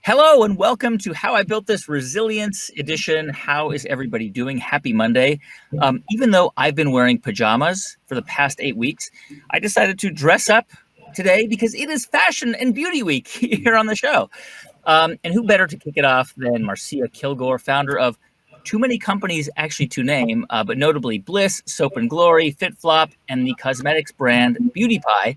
Hello and welcome to How I Built This Resilience Edition. How is everybody doing? Happy Monday. Even though I've been wearing pajamas for the past 8 weeks, I decided to dress up today because it is Fashion and Beauty Week here on the show. And who better to kick it off than Marcia Kilgore, founder of too many companies actually to name, but notably Bliss, Soap and Glory, FitFlop, and the cosmetics brand Beauty Pie.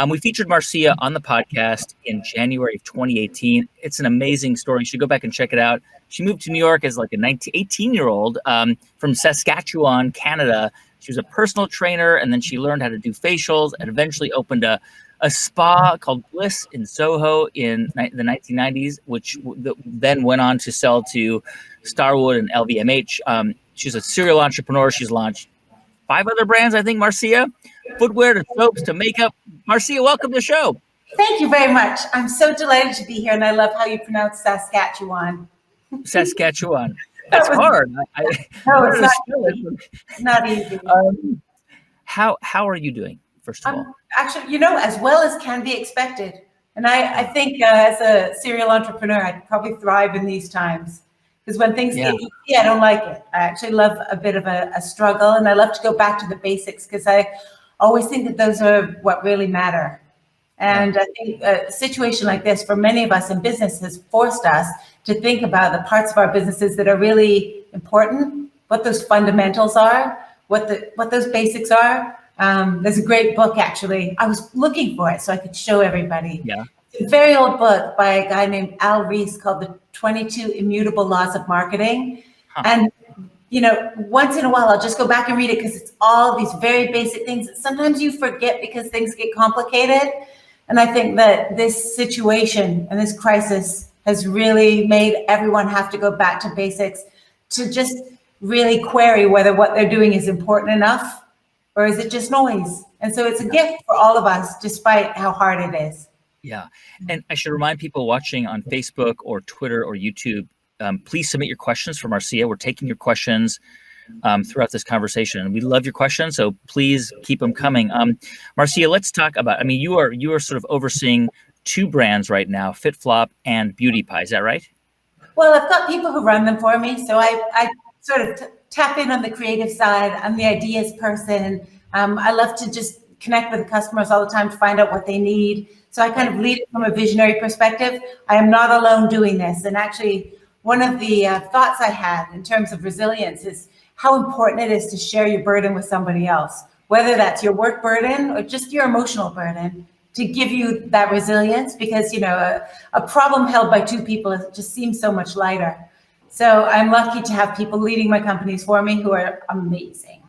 We featured Marcia on the podcast in January of 2018. It's an amazing story. You should go back and check it out. She moved to New York as like a 18-year-old from Saskatchewan, Canada. She was a personal trainer, and then she learned how to do facials and eventually opened a spa called Bliss in Soho in the 1990s, which then went on to sell to Starwood and LVMH. She's a serial entrepreneur. She's launched 5 other brands, I think, Marcia. Footwear to soaps to makeup. Marcia, welcome to the show. Thank you very much. I'm so delighted to be here, and I love how you pronounce Saskatchewan. Saskatchewan. That's hard. No, it's not easy. How are you doing, first of all? Actually, as well as can be expected. And I think as a serial entrepreneur, I'd probably thrive in these times. Because when things get easy, I don't like it. I actually love a bit of a struggle, and I love to go back to the basics because I always think that those are what really matter. And I think a situation like this for many of us in business has forced us to think about the parts of our businesses that are really important, what those fundamentals are, what those basics are. There's a great book, actually. I was looking for it so I could show everybody. Yeah. It's a very old book by a guy named Al Ries called The 22 Immutable Laws of Marketing. Huh. And once in a while, I'll just go back and read it because it's all these very basic things that sometimes you forget because things get complicated. And I think that this situation and this crisis has really made everyone have to go back to basics to just really query whether what they're doing is important enough or is it just noise? And so it's a gift for all of us, despite how hard it is. Yeah. And I should remind people watching on Facebook or Twitter or YouTube, please submit your questions for Marcia. We're taking your questions throughout this conversation, and we love your questions, so please keep them coming. Marcia, let's talk about, you are sort of overseeing 2 brands right now, FitFlop and Beauty Pie. Is that right? Well, I've got people who run them for me, so I sort of tap in on the creative side. I'm the ideas person. I love to just connect with the customers all the time to find out what they need. So I kind of lead it from a visionary perspective. I am not alone doing this. And actually, one of the thoughts I had in terms of resilience is how important it is to share your burden with somebody else, whether that's your work burden or just your emotional burden, to give you that resilience, because a problem held by 2 people just seems so much lighter. So I'm lucky to have people leading my companies for me who are amazing.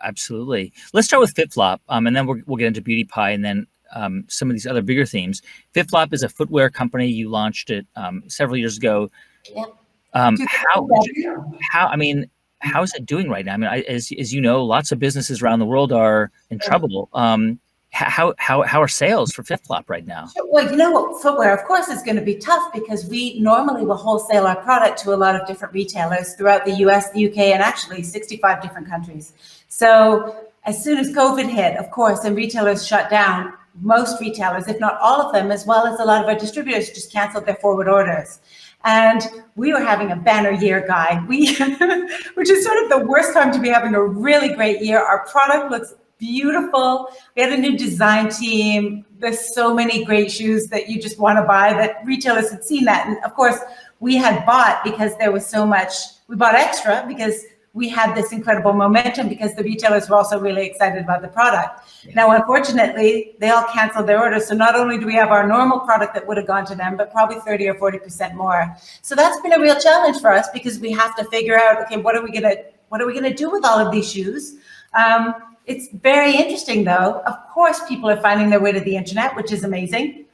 Absolutely. Let's start with FitFlop, and then we'll get into Beauty Pie, and then some of these other bigger themes. FitFlop is a footwear company. You launched it several years ago. Yeah. How is it doing right now? As you know, lots of businesses around the world are in trouble. How are sales for FitFlop right now? Well, footwear, of course, is going to be tough because we normally will wholesale our product to a lot of different retailers throughout the US, the UK, and actually 65 different countries. So as soon as COVID hit, of course, and retailers shut down, most retailers, if not all of them, as well as a lot of our distributors, just canceled their forward orders. And we were having a banner year, Guy, which is sort of the worst time to be having a really great year. Our product looks beautiful. We had a new design team. There's so many great shoes that you just want to buy that retailers had seen that. And of course, we had bought because there was so much, we bought extra because we had this incredible momentum because the retailers were also really excited about the product. Yeah. Now, unfortunately, they all canceled their orders. So not only do we have our normal product that would have gone to them, but probably 30 or 40% more. So that's been a real challenge for us because we have to figure out, okay, what are we gonna do with all of these shoes? It's very interesting, though. Of course, people are finding their way to the internet, which is amazing.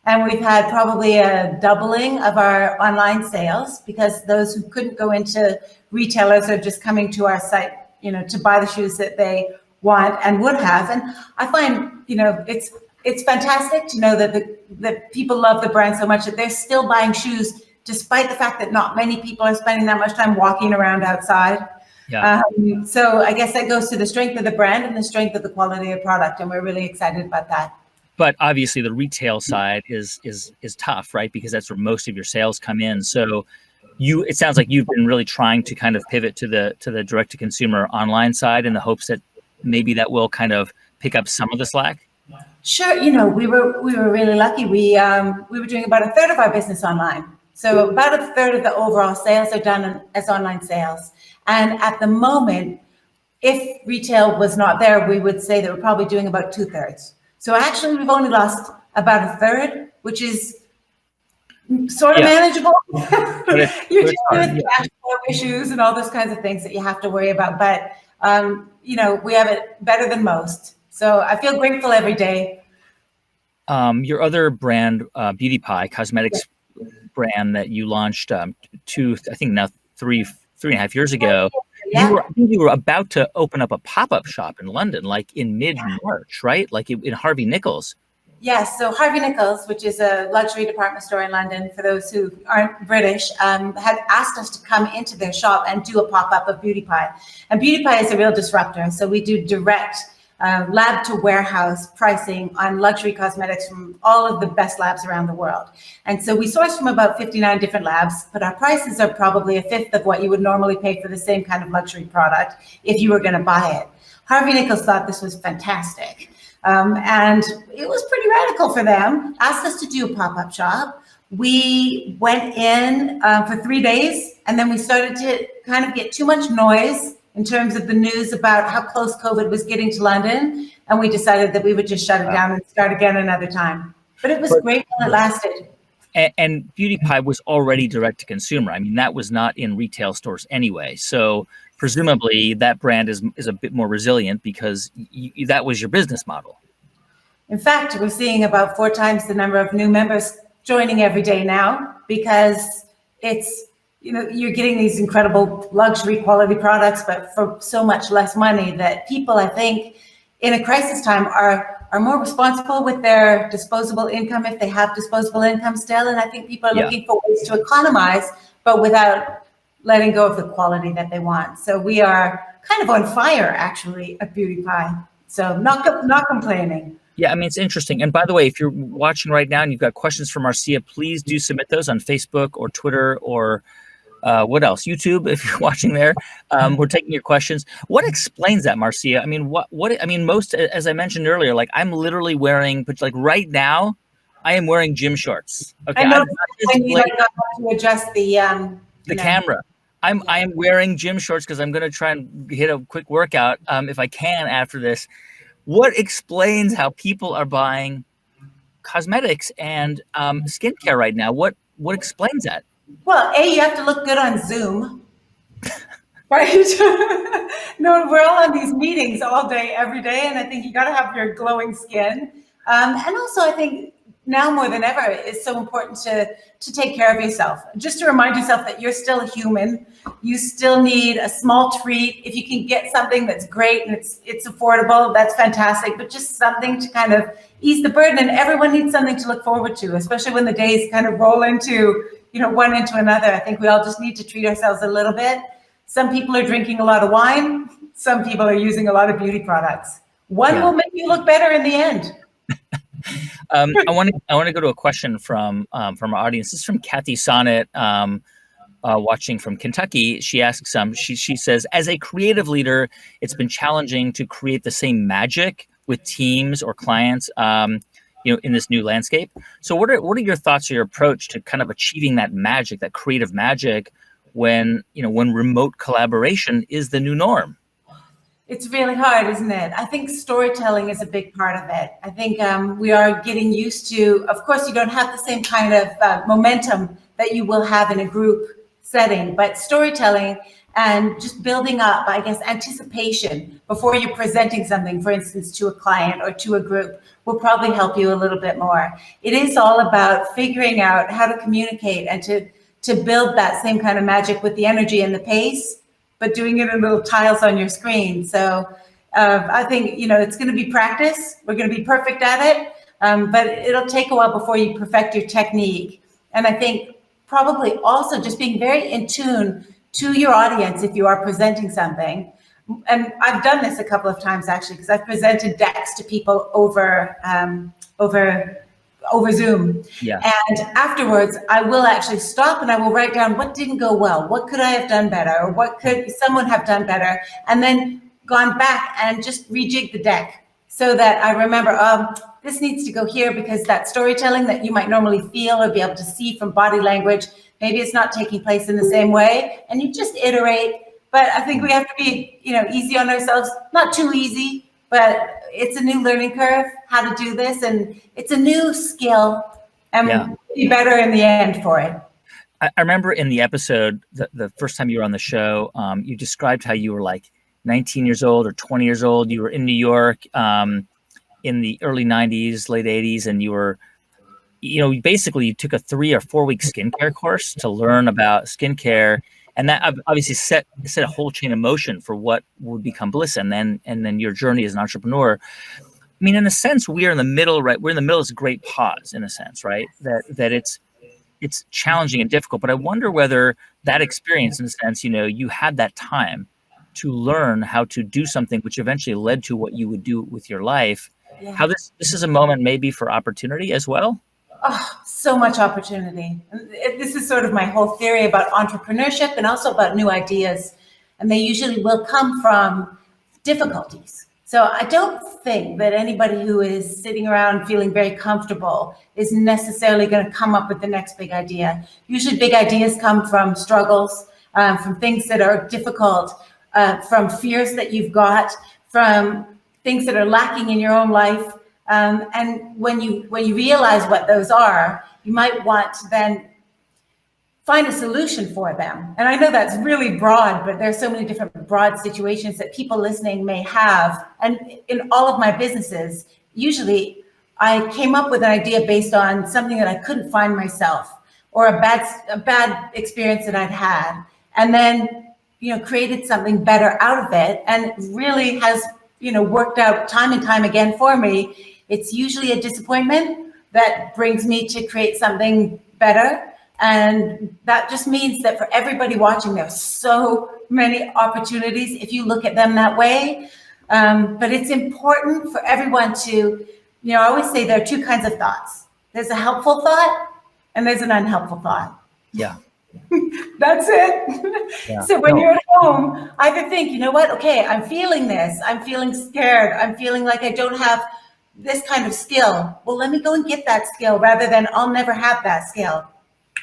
And we've had probably a doubling of our online sales because those who couldn't go into retailers are just coming to our site, to buy the shoes that they want and would have. And I find, it's fantastic to know that people love the brand so much that they're still buying shoes, despite the fact that not many people are spending that much time walking around outside. Yeah. So I guess that goes to the strength of the brand and the strength of the quality of product. And we're really excited about that. But obviously the retail side is tough, right? Because that's where most of your sales come in. So it sounds like you've been really trying to kind of pivot to the direct to consumer online side in the hopes that maybe that will kind of pick up some of the slack. Sure, we were really lucky. We were doing about a third of our business online. So about a third of the overall sales are done as online sales. And at the moment, if retail was not there, we would say that we're probably doing about 2/3. So actually, we've only lost about a third, which is sort of manageable. You're dealing with cash flow issues and all those kinds of things that you have to worry about. But, we have it better than most. So I feel grateful every day. Your other brand, Beauty Pie Cosmetics brand that you launched I think now three and a half years ago. Yeah. You were about to open up a pop-up shop in London, like in mid-March, right? Like in Harvey Nichols. Yes. So Harvey Nichols, which is a luxury department store in London, for those who aren't British, had asked us to come into their shop and do a pop-up of Beauty Pie. And Beauty Pie is a real disruptor. So we do direct lab to warehouse pricing on luxury cosmetics from all of the best labs around the world. And so we source from about 59 different labs, but our prices are probably a fifth of what you would normally pay for the same kind of luxury product if you were going to buy it. Harvey Nichols thought this was fantastic. And it was pretty radical for them, asked us to do a pop-up shop. We went in for 3 days, and then we started to kind of get too much noise in terms of the news about how close COVID was getting to London. And we decided that we would just shut it down and start again another time. But it was great while it lasted. And Beauty Pie was already direct to consumer. I mean, that was not in retail stores anyway. So presumably that brand is a bit more resilient because that was your business model. In fact, we're seeing about 4 times the number of new members joining every day now, because it's, you're getting these incredible luxury quality products, but for so much less money that people, I think, in a crisis time are more responsible with their disposable income if they have disposable income still. And I think people are looking for ways to economize, but without letting go of the quality that they want. So we are kind of on fire, actually, at Beauty Pie. So not complaining. Yeah, I mean, it's interesting. And by the way, if you're watching right now and you've got questions for Marcia, please do submit those on Facebook or Twitter or what else? YouTube, if you're watching there. We're taking your questions. What explains that, Marcia? I mean, most, as I mentioned earlier, like I'm literally wearing, but like right now, I am wearing gym shorts. Okay, I know when you to adjust the camera. I am wearing gym shorts because I'm going to try and hit a quick workout if I can after this. What explains how people are buying cosmetics and skincare right now? What explains that? Well, you have to look good on Zoom, right? No, we're all on these meetings all day, every day, and I think you got to have your glowing skin. And also, I think now more than ever, it's so important to take care of yourself. Just to remind yourself that you're still a human. You still need a small treat. If you can get something that's great and it's affordable, that's fantastic. But just something to kind of ease the burden. And everyone needs something to look forward to, especially when the days kind of roll into one into another. I think we all just need to treat ourselves a little bit. Some people are drinking a lot of wine. Some people are using a lot of beauty products. One will make you look better in the end. I want to go to a question from our audience. This is from Kathy Sonnet, watching from Kentucky. She asks, she says, as a creative leader, it's been challenging to create the same magic with teams or clients, in this new landscape. So what are your thoughts or your approach to kind of achieving that magic, that creative magic when remote collaboration is the new norm? It's really hard, isn't it? I think storytelling is a big part of it. I think we are getting used to, of course, you don't have the same kind of momentum that you will have in a group setting, but storytelling and just building up, I guess, anticipation before you're presenting something, for instance, to a client or to a group, will probably help you a little bit more. It is all about figuring out how to communicate and to build that same kind of magic with the energy and the pace, but doing it in little tiles on your screen. So I think, it's going to be practice. We're going to be perfect at it, but it'll take a while before you perfect your technique. And I think probably also just being very in tune to your audience if you are presenting something. And I've done this a couple of times, actually, because I've presented decks to people over over Zoom. Yeah. And afterwards, I will actually stop and I will write down what didn't go well, what could I have done better, or what could someone have done better, and then gone back and just rejig the deck so that I remember, this needs to go here because that storytelling that you might normally feel or be able to see from body language, maybe it's not taking place in the same way, and you just iterate. But I think we have to be, easy on ourselves, not too easy, but it's a new learning curve, how to do this, and it's a new skill, and be better in the end for it. I remember in the episode, the first time you were on the show, you described how you were like 19 years old or 20 years old. You were in New York in the early 90s, late 80s, and you were, basically you took a 3 or 4 week skincare course to learn about skincare. And that obviously set a whole chain of motion for what would become Bliss, and then your journey as an entrepreneur. I mean, in a sense, we're in the middle, right? We're in the middle of this great pause, in a sense, right? That it's challenging and difficult. But I wonder whether that experience, in a sense, you had that time to learn how to do something, which eventually led to what you would do with your life. Yeah. How this is a moment maybe for opportunity as well. Oh, so much opportunity. This is sort of my whole theory about entrepreneurship and also about new ideas. And they usually will come from difficulties. So I don't think that anybody who is sitting around feeling very comfortable is necessarily going to come up with the next big idea. Usually big ideas come from struggles, from things that are difficult, from fears that you've got, from things that are lacking in your own life. And when you realize what those are, you might want to then find a solution for them. And I know that's really broad, but there's so many different broad situations that people listening may have. And in all of my businesses, usually I came up with an idea based on something that I couldn't find myself, or a bad experience that I'd had, and then created something better out of it, and it really has worked out time and time again for me. It's usually a disappointment that brings me to create something better. And that just means that for everybody watching, there's so many opportunities if you look at them that way. But it's important for everyone to, I always say there are two kinds of thoughts. There's a helpful thought and there's an unhelpful thought. Yeah. That's it. Yeah. So when you're at home, either think, okay, I'm feeling this. I'm feeling scared. I'm feeling like I don't have this kind of skill. Well, let me go and get that skill rather than I'll never have that skill.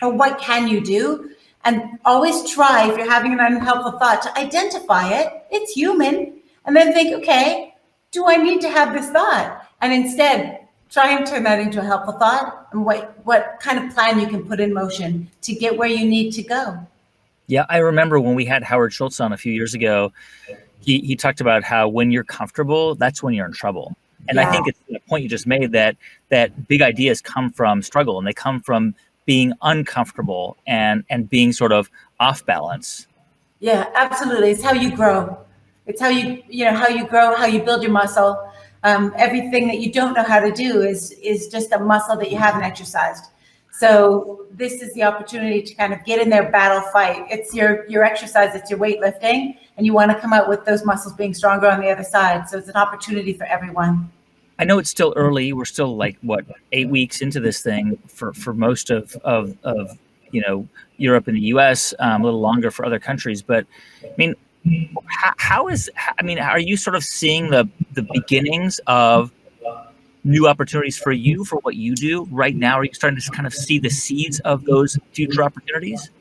Or what can you do? And always try, if you're having an unhelpful thought, to identify it. It's human. And then think, okay, do I need to have this thought? And instead, try and turn that into a helpful thought, and what kind of plan you can put in motion to get where you need to go. Yeah, I remember when we had Howard Schultz on a few years ago, he talked about how when you're comfortable, that's when you're in trouble. And I think it's the point you just made that big ideas come from struggle, and they come from being uncomfortable and being sort of off balance. Yeah, absolutely. It's how you grow. It's how how you grow, how you build your muscle. Everything that you don't know how to do is just a muscle that you haven't exercised. So this is the opportunity to kind of get in there, battle, fight. It's your exercise, it's your weightlifting, and you want to come out with those muscles being stronger on the other side. So it's an opportunity for everyone. I know it's still early. We're still 8 weeks into this thing for most of Europe and the US, a little longer for other countries. But I mean, are you sort of seeing the beginnings of new opportunities for you for what you do right now? Are you starting to kind of see the seeds of those future opportunities?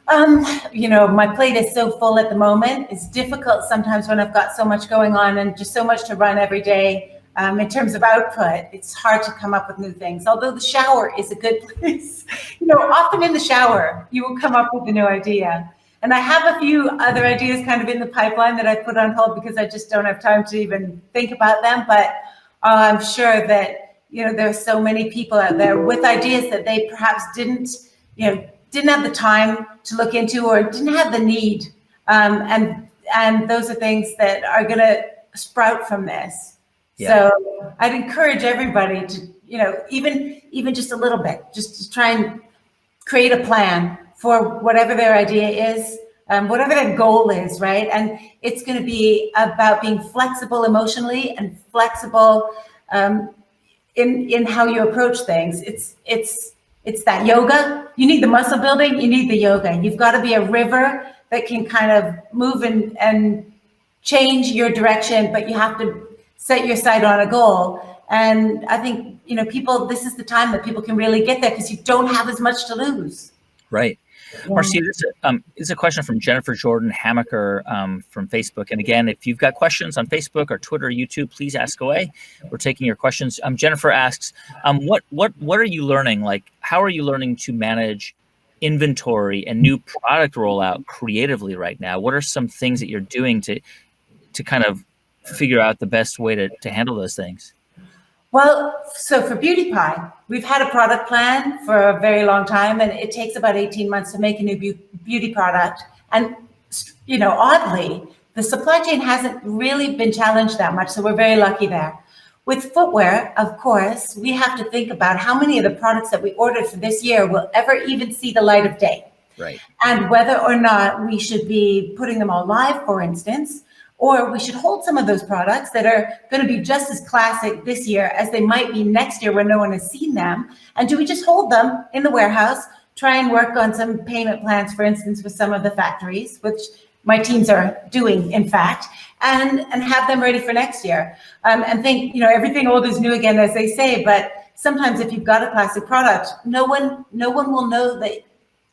My plate is so full at the moment. It's difficult sometimes when I've got so much going on and just so much to run every day. In terms of output, it's hard to come up with new things. Although the shower is a good place. Often in the shower, you will come up with a new idea. And I have a few other ideas kind of in the pipeline that I put on hold because I just don't have time to even think about them. But I'm sure that, there are so many people out there with ideas that they perhaps didn't have the time to look into or didn't have the need. And those are things that are going to sprout from this. Yeah. So I'd encourage everybody to, even just a little bit, just to try and create a plan for whatever their idea is, whatever their goal is, right? And it's going to be about being flexible emotionally and flexible in how you approach things. It's that yoga. You need the muscle building, you need the yoga. You've got to be a river that can kind of move and change your direction, but you have to set your sight on a goal. And I think, people, this is the time that people can really get there because you don't have as much to lose. Right. Yeah. Marcia, this is a question from Jennifer Jordan Hamaker from Facebook. And again, if you've got questions on Facebook or Twitter or YouTube, please ask away. We're taking your questions. Jennifer asks, what are you learning? Like, how are you learning to manage inventory and new product rollout creatively right now? What are some things that you're doing to kind of figure out the best way to handle those things? Well, so for Beauty Pie, we've had a product plan for a very long time, and it takes about 18 months to make a new beauty product. And, oddly, the supply chain hasn't really been challenged that much, so we're very lucky there. With footwear, of course, we have to think about how many of the products that we ordered for this year will ever even see the light of day. Right. And whether or not we should be putting them all live, for instance, or we should hold some of those products that are going to be just as classic this year as they might be next year when no one has seen them. And do we just hold them in the warehouse, try and work on some payment plans, for instance, with some of the factories, which my teams are doing, in fact, and have them ready for next year. And think, everything old is new again, as they say. But sometimes if you've got a classic product, no one will know that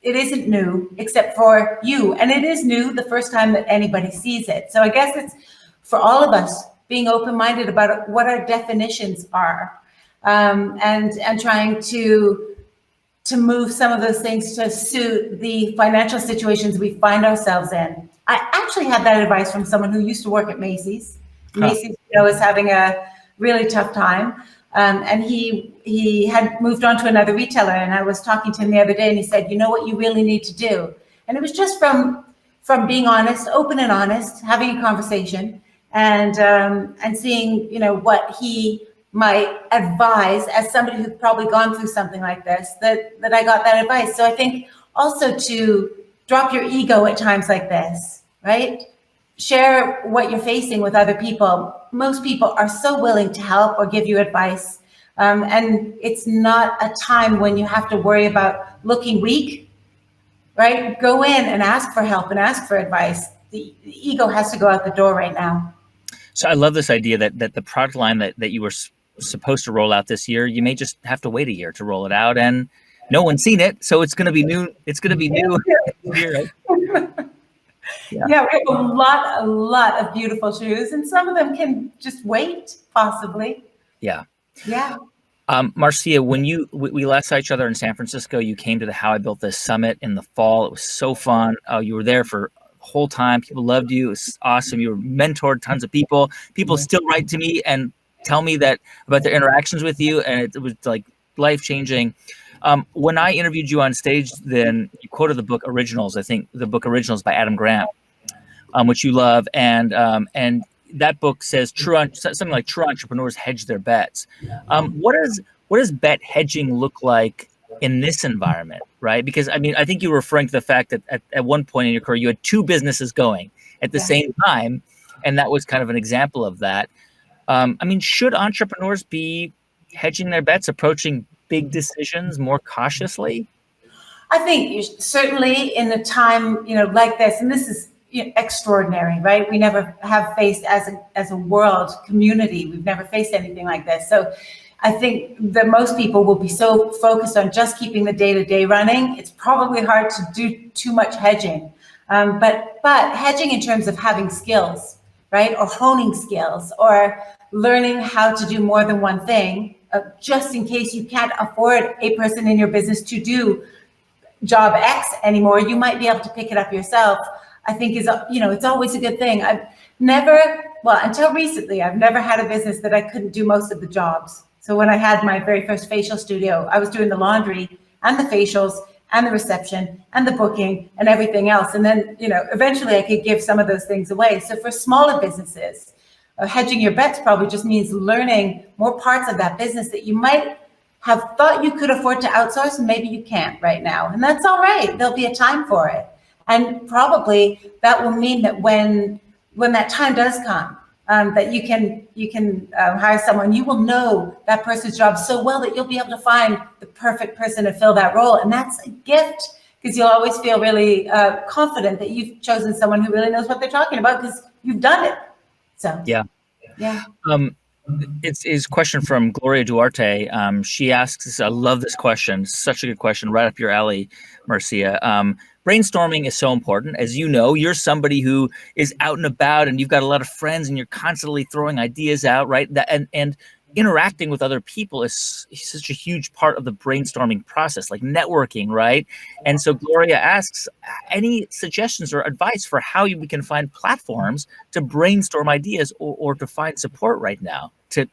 it isn't new except for you. And it is new the first time that anybody sees it. So I guess it's for all of us being open-minded about what our definitions are, and trying to move some of those things to suit the financial situations we find ourselves in. I actually had that advice from someone who used to work at Macy's. Macy's, is having a really tough time. And he had moved on to another retailer, and I was talking to him the other day, and he said, "You know what you really need to do?" And it was just from being honest, open and honest, having a conversation, and seeing, what he might advise as somebody who's probably gone through something like this, that I got that advice. So I think also to drop your ego at times like this, right? Share what you're facing with other people. Most people are so willing to help or give you advice. And it's not a time when you have to worry about looking weak, right? Go in and ask for help and ask for advice. The ego has to go out the door right now. So I love this idea that the product line that you were supposed to roll out this year, you may just have to wait a year to roll it out, and no one's seen it. So it's going to be new. It's going to be new. Yeah, we have a lot of beautiful shoes, and some of them can just wait, possibly. Yeah. Marcia, when we last saw each other in San Francisco, you came to the How I Built This Summit in the fall. It was so fun. You were there for the whole time. People loved you. It was awesome. You were mentored tons of people. People still write to me and tell me that about their interactions with you, and it was like life-changing. When I interviewed you on stage, then you quoted the book Originals. I think the book Originals by Adam Grant, which you love, and that book says something like true entrepreneurs hedge their bets. What does bet hedging look like in this environment, right? Because I think you were referring to the fact that at one point in your career you had two businesses going at the same time, and that was kind of an example of that. Should entrepreneurs be hedging their bets, approaching big decisions more cautiously? I think certainly in a time, like this, and this is extraordinary, right? We never have faced as a world community. We've never faced anything like this. So I think that most people will be so focused on just keeping the day-to-day running. It's probably hard to do too much hedging. But hedging in terms of having skills, right? Or honing skills, or learning how to do more than one thing, just in case you can't afford a person in your business to do job X anymore, you might be able to pick it up yourself. I think it's always a good thing. Until recently, I've never had a business that I couldn't do most of the jobs. So when I had my very first facial studio, I was doing the laundry and the facials and the reception and the booking and everything else. And then, eventually I could give some of those things away. So for smaller businesses, hedging your bets probably just means learning more parts of that business that you might have thought you could afford to outsource, and maybe you can't right now. And that's all right. There'll be a time for it. And probably that will mean that when that time does come, that you can hire someone. You will know that person's job so well that you'll be able to find the perfect person to fill that role. And that's a gift, because you'll always feel really confident that you've chosen someone who really knows what they're talking about because you've done it. So yeah. It's a question from Gloria Duarte. She asks, I love this question. Such a good question, right up your alley, Marcia. Brainstorming is so important. As you know, you're somebody who is out and about and you've got a lot of friends and you're constantly throwing ideas out, right? And interacting with other people is such a huge part of the brainstorming process, like networking, right? And so Gloria asks, any suggestions or advice for how we can find platforms to brainstorm ideas or to find support right now to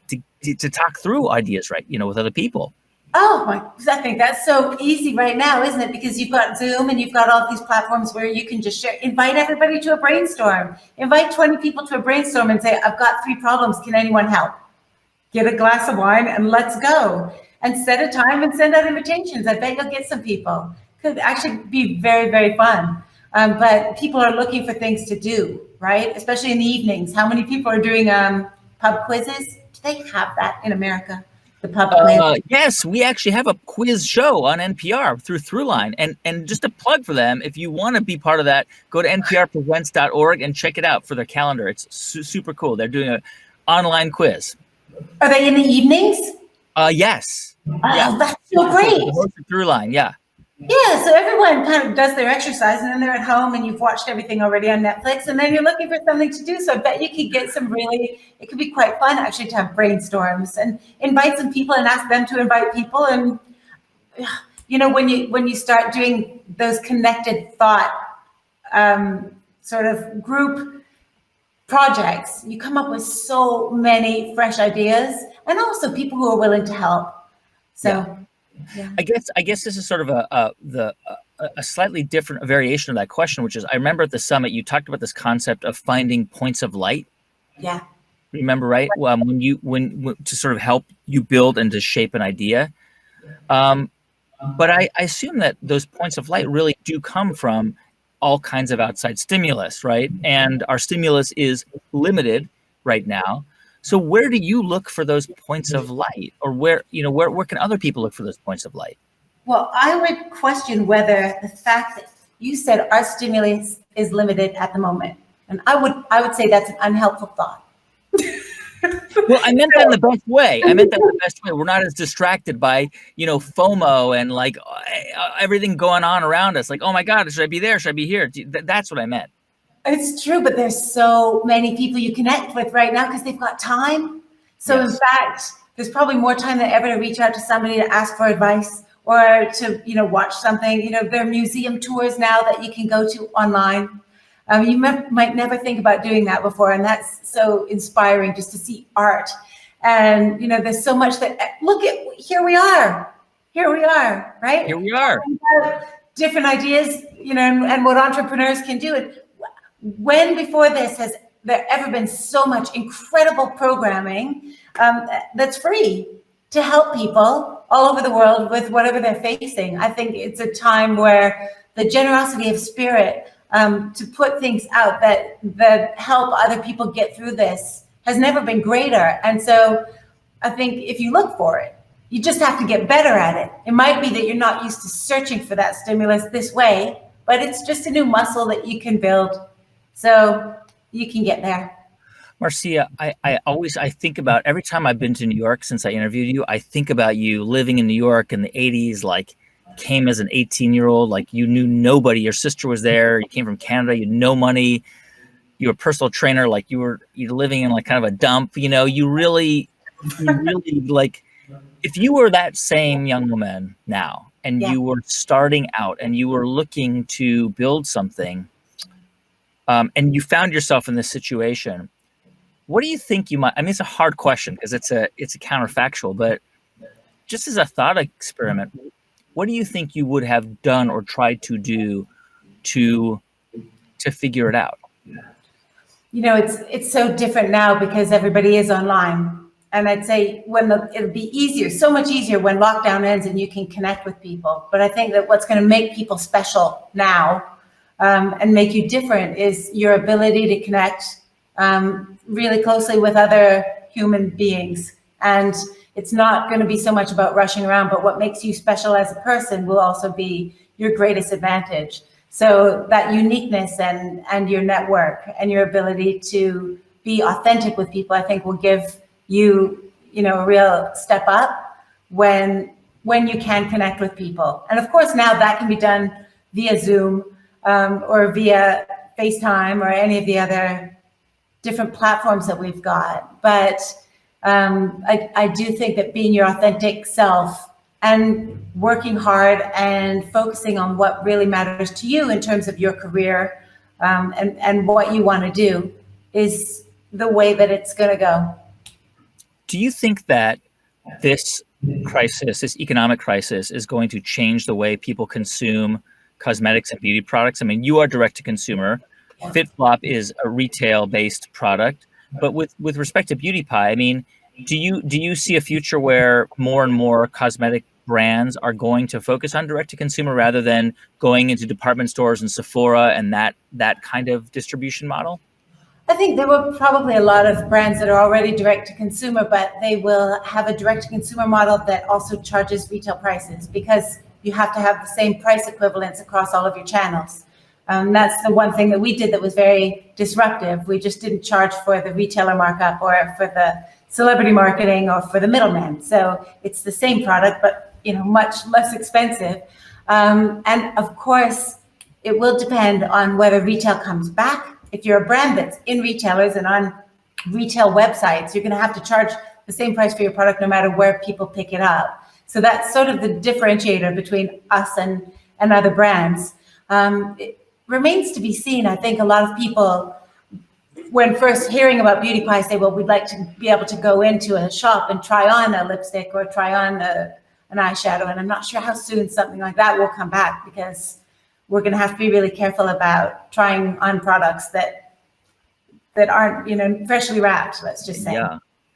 talk through ideas, right? With other people. Oh, I think that's so easy right now, isn't it? Because you've got Zoom and you've got all these platforms where you can just share, invite everybody to a brainstorm, invite 20 people to a brainstorm and say, I've got 3 problems. Can anyone help? Get a glass of wine and let's go, and set a time and send out invitations. I bet you'll get some people. Could actually be very, very fun. But people are looking for things to do, right? Especially in the evenings. How many people are doing pub quizzes? Do they have that in America? The pub quiz? Yes, we actually have a quiz show on NPR through Throughline. And just a plug for them, if you want to be part of that, go to nprpresents.org and check it out for their calendar. It's super cool. They're doing an online quiz. Are they in the evenings? Yes. Oh, yeah. That's so great. Throughline, yeah. Yeah, so everyone kind of does their exercise and then they're at home and you've watched everything already on Netflix and then you're looking for something to do. So I bet you could get it could be quite fun actually to have brainstorms and invite some people and ask them to invite people. And, when you start doing those connected thought sort of group projects, you come up with so many fresh ideas and also people who are willing to help. So. Yeah. Yeah. I guess this is sort of a slightly different variation of that question, which is, I remember at the summit you talked about this concept of finding points of light. Yeah. Remember, right? When to sort of help you build and to shape an idea. But I assume that those points of light really do come from all kinds of outside stimulus, right? And our stimulus is limited right now. So where do you look for those points of light, or where can other people look for those points of light? Well, I would question whether the fact that you said our stimulus is limited at the moment, and I would say that's an unhelpful thought. Well, I meant that in the best way. We're not as distracted by, FOMO and like everything going on around us. Like, oh my God, should I be there? Should I be here? That's what I meant. It's true, but there's so many people you connect with right now because they've got time. So yes. In fact, there's probably more time than ever to reach out to somebody to ask for advice or to, watch something. There are museum tours now that you can go to online. You might never think about doing that before. And that's so inspiring just to see art. And, there's so much here we are, right? Here we are. Different ideas, and what entrepreneurs can do. And when before this has there ever been so much incredible programming that's free to help people all over the world with whatever they're facing? I think it's a time where the generosity of spirit to put things out that help other people get through this has never been greater. And so I think if you look for it, you just have to get better at it. It might be that you're not used to searching for that stimulus this way, but it's just a new muscle that you can build. So you can get there. Marcia, I think about every time I've been to New York since I interviewed you, I think about you living in New York in the 80s, like came as an 18-year-old, like you knew nobody. Your sister was there. You came from Canada. You had no money. You were a personal trainer. Like you're living in like kind of a dump. You really like, if you were that same young woman now and you were starting out and you were looking to build something, and you found yourself in this situation, what do you think you might? I mean, it's a hard question because it's a counterfactual, but just as a thought experiment, what do you think you would have done or tried to do to figure it out? It's so different now because everybody is online. And I'd say it'll be easier, so much easier when lockdown ends and you can connect with people. But I think that what's going to make people special now and make you different is your ability to connect really closely with other human beings. And it's not going to be so much about rushing around, but what makes you special as a person will also be your greatest advantage. So that uniqueness and your network and your ability to be authentic with people, I think will give you, a real step up when you can connect with people. And of course, now that can be done via Zoom or via FaceTime or any of the other different platforms that we've got. But I do think that being your authentic self and working hard and focusing on what really matters to you in terms of your career and what you want to do is the way that it's going to go. Do you think that this crisis, this economic crisis, is going to change the way people consume cosmetics and beauty products? I mean, you are direct to consumer. FitFlop is a retail-based product, but with respect to Beauty Pie, I mean, do you see a future where more and more cosmetic brands are going to focus on direct to consumer rather than going into department stores and Sephora and that kind of distribution model? I think there were probably a lot of brands that are already direct to consumer, but they will have a direct to consumer model that also charges retail prices because you have to have the same price equivalence across all of your channels. That's the one thing that we did that was very disruptive. We just didn't charge for the retailer markup or for the celebrity marketing or for the middleman. So it's the same product, but much less expensive. And of course, it will depend on whether retail comes back. If you're a brand that's in retailers and on retail websites, you're going to have to charge the same price for your product no matter where people pick it up. So that's sort of the differentiator between us and other brands. It remains to be seen. I think a lot of people, when first hearing about Beauty Pie, say, well, we'd like to be able to go into a shop and try on a lipstick or try on an eyeshadow. And I'm not sure how soon something like that will come back because we're going to have to be really careful about trying on products that aren't, freshly wrapped, let's just say.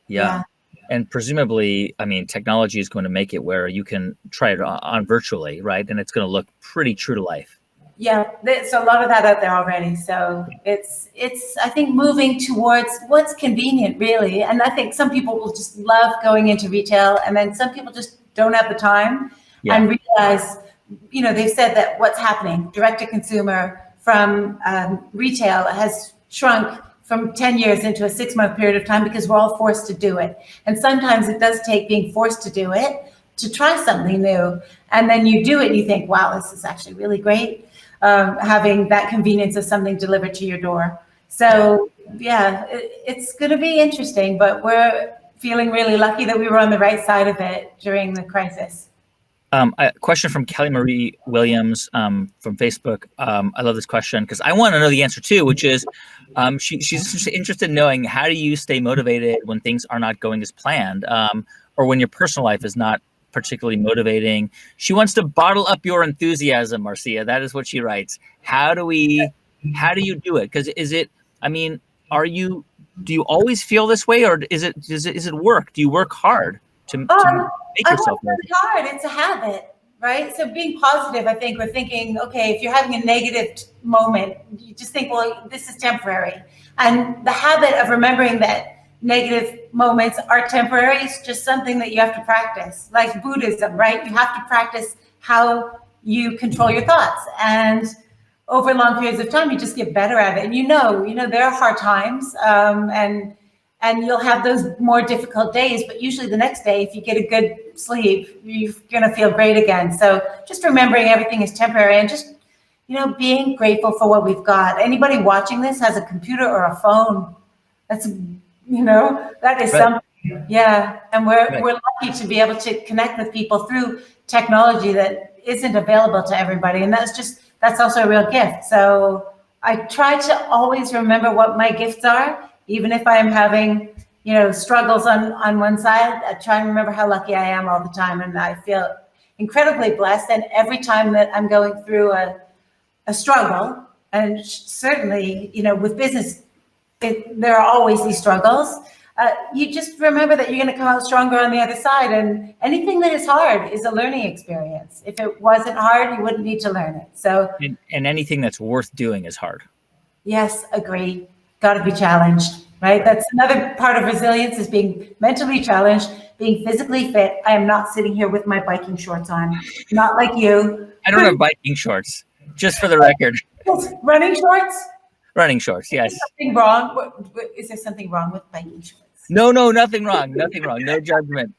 Yeah. And presumably, I mean, technology is going to make it where you can try it on virtually, right? And it's going to look pretty true to life. Yeah, there's a lot of that out there already. So it's I think moving towards what's convenient, really. And I think some people will just love going into retail, and then some people just don't have the time and realize, they've said that what's happening direct to consumer from retail has shrunk from 10 years into a 6-month period of time because we're all forced to do it. And sometimes it does take being forced to do it to try something new. And then you do it and you think, wow, this is actually really great. Having that convenience of something delivered to your door. So it's going to be interesting, but we're feeling really lucky that we were on the right side of it during the crisis. A question from Kelly Marie Williams from Facebook. I love this question because I want to know the answer too, which is she's interested in knowing, how do you stay motivated when things are not going as planned, or when your personal life is not particularly motivating? She wants to bottle up your enthusiasm, Marcia. That is what she writes. How do you do it? Because do you always feel this way, or is it work? Do you work hard to make yourself really hard? It's a habit, right? So being positive, I think we're thinking, okay, if you're having a negative moment, you just think, well, this is temporary. And the habit of remembering that negative moments are temporary is just something that you have to practice, like Buddhism, right? You have to practice how you control your thoughts. And over long periods of time, you just get better at it. And there are hard times, and you'll have those more difficult days, but usually the next day, if you get a good sleep, you're gonna feel great again. So just remembering everything is temporary and just, being grateful for what we've got. Anybody watching this has a computer or a phone. That is something. Yeah, and we're lucky to be able to connect with people through technology that isn't available to everybody, and that's also a real gift. So I try to always remember what my gifts are, even if I'm having struggles on one side. I try and remember how lucky I am all the time, and I feel incredibly blessed. And every time that I'm going through a struggle, and certainly with business, there are always these struggles. You just remember that you're going to come out stronger on the other side. And anything that is hard is a learning experience. If it wasn't hard, you wouldn't need to learn it. So, and anything that's worth doing is hard. Yes, agree. got to be challenged, right? That's another part of resilience, is being mentally challenged, being physically fit. I am not sitting here with my biking shorts on, not like you. I don't have biking shorts, just for the record. Running shorts? Running shorts, yes. Is there something wrong? Is there something wrong with biking shorts? No, nothing wrong. Nothing wrong. No judgment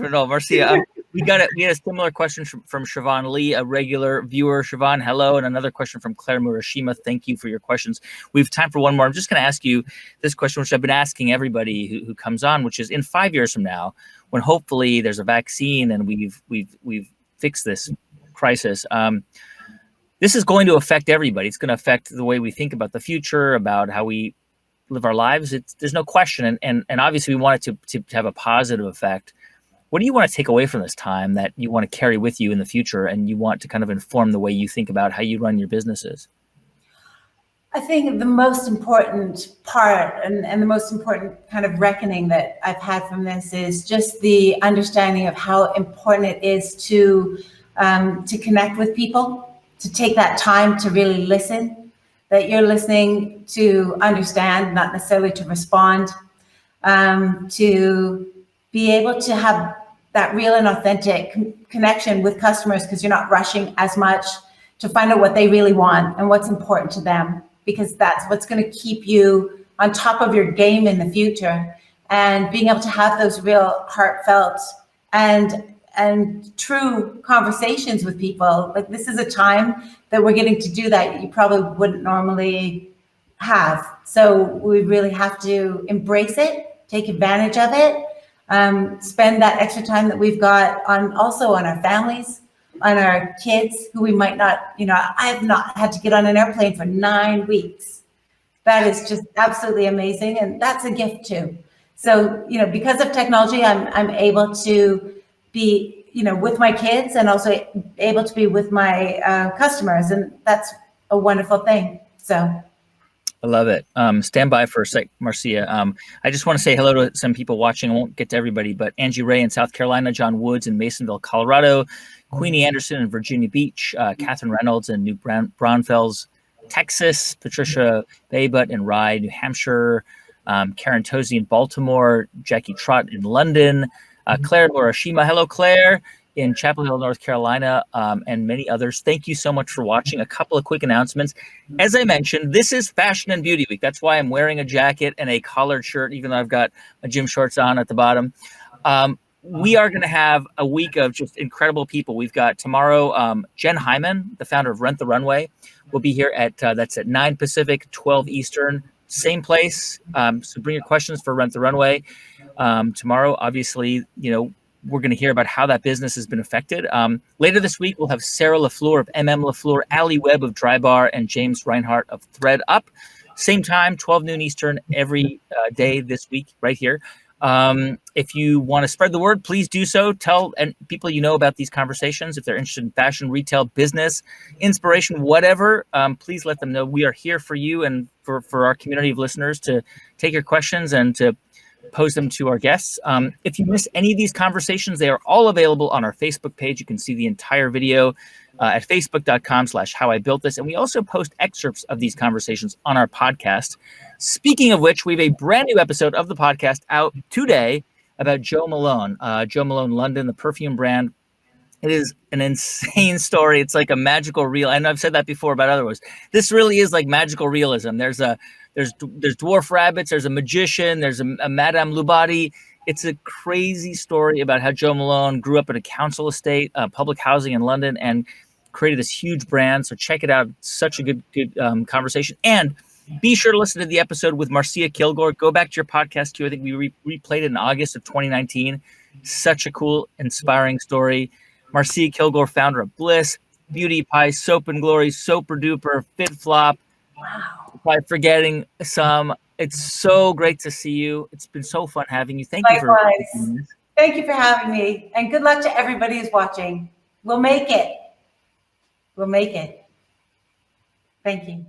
at all. Marcia, we had a similar question from Siobhan Lee, a regular viewer. Siobhan, hello. And another question from Claire Murashima. Thank you for your questions. We have time for one more. I'm just going to ask you this question, which I've been asking everybody who comes on, which is, in 5 years from now, when hopefully there's a vaccine and we've fixed this crisis, this is going to affect everybody. It's going to affect the way we think about the future, about how we live our lives. There's no question. And obviously we want it to have a positive effect. What do you want to take away from this time that you want to carry with you in the future, and you want to kind of inform the way you think about how you run your businesses? I think the most important part and the most important kind of reckoning that I've had from this is just the understanding of how important it is to connect with people, to take that time to really listen, that you're listening to understand, not necessarily to respond, to be able to have that real and authentic connection with customers, because you're not rushing as much, to find out what they really want and what's important to them, because that's what's going to keep you on top of your game in the future. And being able to have those real heartfelt and true conversations with people. Like, this is a time that we're getting to do that you probably wouldn't normally have. So we really have to embrace it, take advantage of it, spend that extra time that we've got on our families, on our kids who we might not, I've not had to get on an airplane for 9 weeks. That is just absolutely amazing. And that's a gift too. So, because of technology, I'm able to be, with my kids, and also able to be with my customers. And that's a wonderful thing. So I love it. Stand by for a sec, Marcia. I just want to say hello to some people watching. I won't get to everybody, but Angie Ray in South Carolina, John Woods in Masonville, Colorado, Queenie Anderson in Virginia Beach, Catherine Reynolds in New Braunfels, Texas, Patricia Baybut in Rye, New Hampshire, Karen Tozy in Baltimore, Jackie Trott in London, Claire Murashima. Hello, Claire, in Chapel Hill, North Carolina, and many others. Thank you so much for watching. A couple of quick announcements. As I mentioned, this is Fashion and Beauty Week. That's why I'm wearing a jacket and a collared shirt, even though I've got my gym shorts on at the bottom. We are going to have a week of just incredible people. We've got tomorrow, Jen Hyman, the founder of Rent the Runway, will be here that's at 9 Pacific, 12 Eastern, same place. So bring your questions for Rent the Runway. Tomorrow, obviously, we're going to hear about how that business has been affected. Later this week, we'll have Sarah LaFleur of LaFleur, Ali Webb of Dry Bar, and James Reinhart of Thread Up. Same time, 12 noon Eastern, every day this week, right here. If you want to spread the word, please do so. Tell people about these conversations. If they're interested in fashion, retail, business, inspiration, whatever, please let them know. We are here for you and for our community of listeners to take your questions and to pose them to our guests. If you miss any of these conversations, they are all available on our Facebook page. You can see the entire video at facebook.com/howibuiltthis. And we also post excerpts of these conversations on our podcast. Speaking of which, we have a brand new episode of the podcast out today about Jo Malone. Jo Malone London, the perfume brand. It is an insane story. It's like a magical real. I know I've said that before about other ones. This really is like magical realism. There's dwarf rabbits. There's a magician. There's a Madame Lubati. It's a crazy story about how Jo Malone grew up in a council estate, public housing in London, and created this huge brand. So check it out. It's such a good conversation. And be sure to listen to the episode with Marcia Kilgore. Go back to your podcast too. I think we replayed it in August of 2019. Such a cool, inspiring story. Marcia Kilgore, founder of Bliss, Beauty Pie, Soap and Glory, Super Duper, FitFlop. Wow. Probably forgetting some. It's so great to see you. It's been so fun having you. Thank you for doing this. Thank you for having me. And good luck to everybody who's watching. We'll make it. We'll make it. Thank you.